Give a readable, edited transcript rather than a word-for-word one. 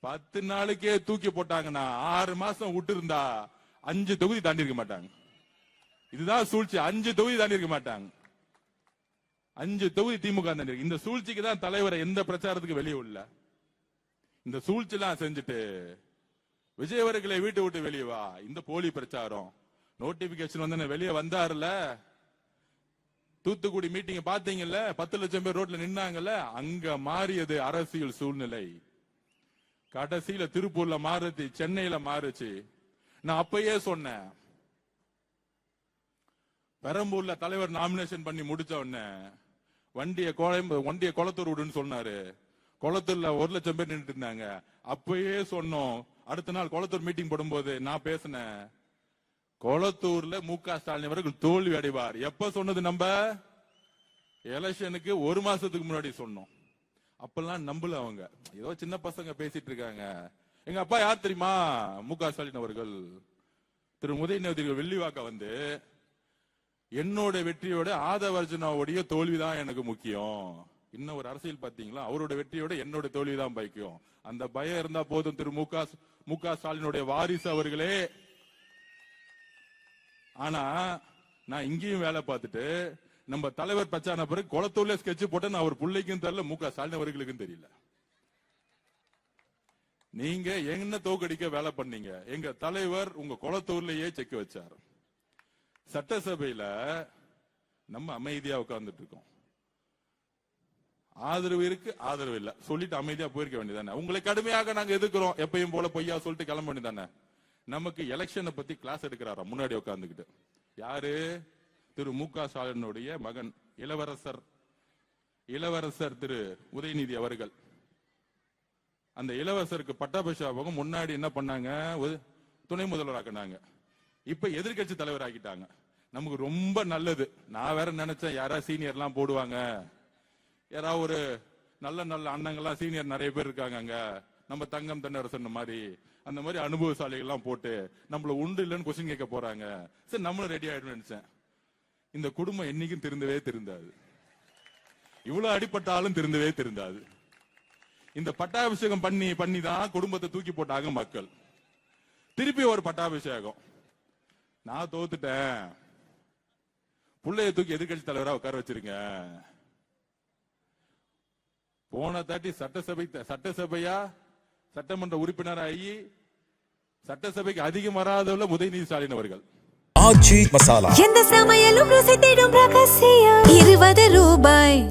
10 நாளுக்கே தூக்கி போட்டாங்கன்னா 6 மாசம் விட்டு இருந்தா 5 தொகுதி தாண்டி இருக்க மாட்டாங்க. இதுதான் சூழ்ச்சி. 5 தொகுதி தாண்டி இருக்க மாட்டாங்க. 5 தொகுதி திமுக தாண்டி இருக்கு. இந்த சூழ்ச்சிக்கு தான் தலைவரை எந்த பிரச்சாரத்துக்கு வெளியே உள்ள இந்த சூழ்ச்சி எல்லாம் செஞ்சுட்டு விஜய் அவர்களை வீட்டை விட்டு வெளியே வா. இந்த போலி பிரச்சாரம் நோட்டிபிகேஷன் வந்து வெளியே வந்தாருல, தூத்துக்குடி மீட்டிங் பாத்தீங்கல்ல, 10 லட்சம் பேர் ரோட்ல நின்னாங்கல்ல, அங்க மாறியது அரசியல் சூழ்நிலை. கடைசியில திருப்பூர்ல மாறுச்சு, சென்னையில மாறுச்சு. நான் அப்பயே சொன்னேன், பெரம்பூர்ல தலைவர் நாமினேஷன் பண்ணி முடிச்ச உடனே வண்டிய குளத்தூர் விடுன்னு சொன்னாரு. குளத்தூர்ல 1 லட்சம் பேர் நின்றுட்டு இருந்தாங்க. அப்பயே சொன்னோம். அடுத்த நாள் குளத்தூர் மீட்டிங் போடும்போது நான் பேசினேன், குளத்தூர்ல மு.க. ஸ்டாலின் அவர்கள் தோல்வி அடைவார். எப்ப சொன்னது? நம்ம எலெக்ஷனுக்கு 1 மாசத்துக்கு முன்னாடி சொன்னோம். அப்பெல்லாம் நம்பல அவங்க. ஏதோ சின்ன பசங்க பேசிட்டு இருக்காங்க. எங்க அப்பா யார் தெரியுமா? மு.க. ஸ்டாலின் அவர்கள். திரு உதயநிதி வெள்ளிவாக்க வந்து என்னோட வெற்றியோட ஆதவர்ஜனாவுடைய தோல்விதான் எனக்கு முக்கியம். இன்னும் ஒரு அரசியல் பாத்தீங்களா? அவரோட வெற்றியோட என்னோட தோல்விதான் பைக்கும். அந்த பயம் இருந்தா போதும். திரு மு.க. ஸ்டாலினுடைய வாரிசு அவர்களே. ஆனா நான் இங்கேயும் வேலை பார்த்துட்டு நம்ம தலைவர் பிரச்சார பிறகு குளத்தூர்ல ஸ்கெட்ச் போட்டு அவர் பிள்ளைக்கும் தெரியல, மு.க. ஸ்டாலின் அவர்களுக்கும் தெரியல. நீங்க என்ன தோக்கடிக்க வேலை பண்ணீங்க? எங்க தலைவர் உங்க குளத்தூர்லயே செக் வச்சார். சட்டசபையில நம்ம அமைதியா உட்கார்ந்துட்டு இருக்கோம். ஆதரவு இருக்கு, ஆதரவு இல்ல சொல்லிட்டு அமைதியா போயிருக்க வேண்டியதானே? உங்களை கடுமையாக நாங்க எதிர்க்கிறோம் எப்பயும் போல பொய்யா சொல்லிட்டு கிளம்ப வேண்டியதானே? நமக்கு எலெக்ஷனை பத்தி கிளாஸ் எடுக்கிறாரா முன்னாடி உட்கார்ந்துகிட்டு? யாரு? திரு மு.க. ஸ்டாலினுடைய மகன் இளவரசர் திரு உதயநிதி அவர்கள். அந்த இளவரசருக்கு பட்டாபிஷேகம் முன்னாடி என்ன பண்ணாங்க? துணை முதல்வர் ஆக்கினாங்க. இப்ப எதிர்கட்சி தலைவர் ஆக்கிட்டாங்க. நமக்கு ரொம்ப நல்லது. நான் வேற நினைச்சேன் யாராவது சீனியர் எல்லாம் போடுவாங்க, யாராவது ஒரு நல்ல நல்ல அண்ணங்கள்லாம் சீனியர் நிறைய பேர் இருக்காங்க அங்க, நம்ம தங்கம் தென்னரசன் மாதிரி அந்த மாதிரி அனுபவசாலிகள் எல்லாம் போட்டு நம்மள உண்டு இல்லைன்னு கொஸ்டின் கேட்க போறாங்க. சரி நம்மளும் ரெடி ஆயிடும் நினைச்சேன். இந்த குடும்பம் என்னைக்கும் திருந்தவே திருந்தாது. இவ்வளவு அடிப்பட்டாலும் திருந்தவே திருந்தாது. இந்த பட்டாபிஷேகம் பண்ணி தான் குடும்பத்தை தூக்கி போட்டாங்க மக்கள். திருப்பி ஒரு பட்டாபிஷேகம். நான் தோத்துட்டேன், புள்ளைய தூக்கி எதிர்கட்சி தலைவரா உட்கார வச்சிருங்க. போன தாட்டி சட்டசபையா சட்டமன்ற உறுப்பினராகி சட்டசபைக்கு அதிகம் வராதவள்ள உதயநிதி ஸ்டாலின் அவர்கள். ஆச்சி மசாலா. எந்த சமையலும் ருசி தேடும் ரகசியம். 20 ரூபாய்.